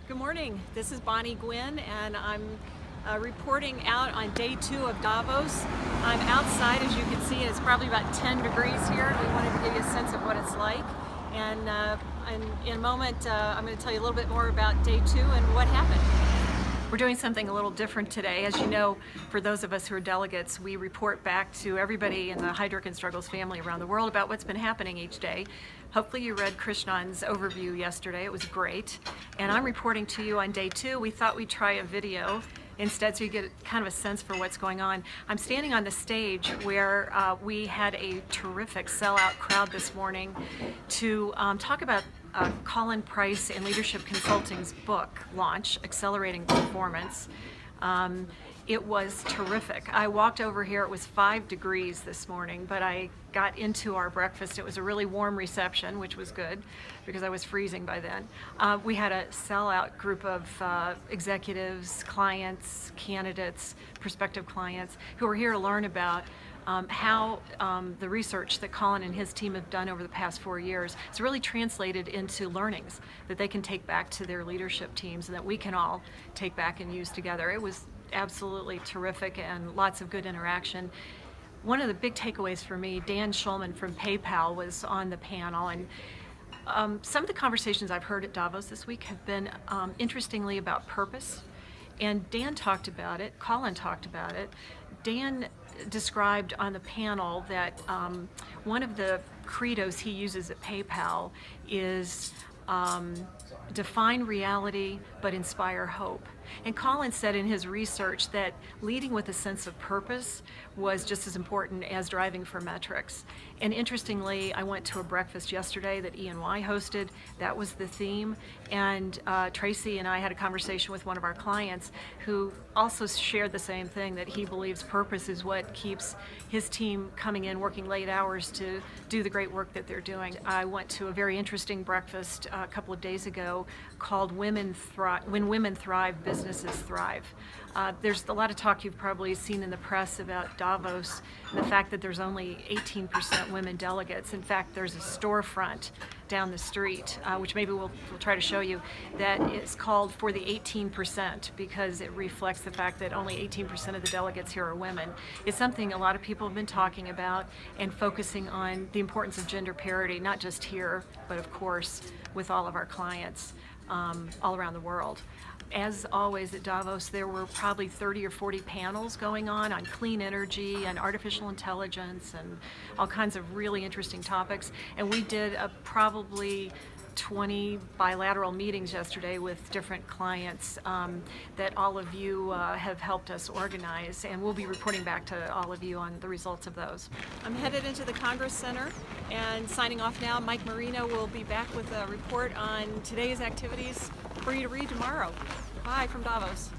Good morning. This is Bonnie Gwin, and I'm reporting out on day 2 of Davos. I'm outside, as you can see. It's probably about 10 degrees here, and we wanted to give you a sense of what it's like. And in a moment, I'm going to tell you a little bit more about day 2 and what happened. We're doing something a little different today. As you know, for those of us who are delegates, we report back to everybody in the Heidrick and Struggles family around the world about what's been happening each day. Hopefully you read Krishnan's overview yesterday. It was great. And I'm reporting to you on day 2. We thought we'd try a video instead so you get kind of a sense for what's going on. I'm standing on the stage where we had a terrific sellout crowd this morning to talk about Colin Price and Leadership Consulting's book launch, Accelerating Performance. It was terrific. I walked over here, it was 5 degrees this morning, but I got into our breakfast. It was a really warm reception, which was good because I was freezing by then. We had a sellout group of executives, clients, candidates, prospective clients who were here to learn about how the research that Colin and his team have done over the past 4 years has really translated into learnings that they can take back to their leadership teams and that we can all take back and use together. It was absolutely terrific and lots of good interaction. One of the big takeaways for me, Dan Schulman from PayPal was on the panel, and some of the conversations I've heard at Davos this week have been interestingly about purpose. And Dan talked about it, Colin talked about it. Dan described on the panel that one of the credos he uses at PayPal is define reality but inspire hope. And Colin said in his research that leading with a sense of purpose was just as important as driving for metrics. And interestingly, I went to a breakfast yesterday that E&Y hosted. That was the theme. And Tracy and I had a conversation with one of our clients who also shared the same thing, that he believes purpose is what keeps his team coming in, working late hours to do the great work that they're doing. I went to a very interesting breakfast a couple of days ago called When Women Thrive, Businesses Thrive. There's a lot of talk you've probably seen in the press about Davos and the fact that there's only 18% women delegates. In fact, there's a storefront down the street, which maybe we'll try to show you, that is called For the 18% because it reflects the fact that only 18% of the delegates here are women. It's something a lot of people have been talking about and focusing on the importance of gender parity, not just here, but of course with all of our clients all around the world. As always at Davos, there were probably 30 or 40 panels going on clean energy and artificial intelligence and all kinds of really interesting topics. And we did probably 20 bilateral meetings yesterday with different clients that all of you have helped us organize, and we'll be reporting back to all of you on the results of those. I'm headed into the Congress Center and signing off now. Mike Marino will be back with a report on today's activities for you to read tomorrow. Bye from Davos.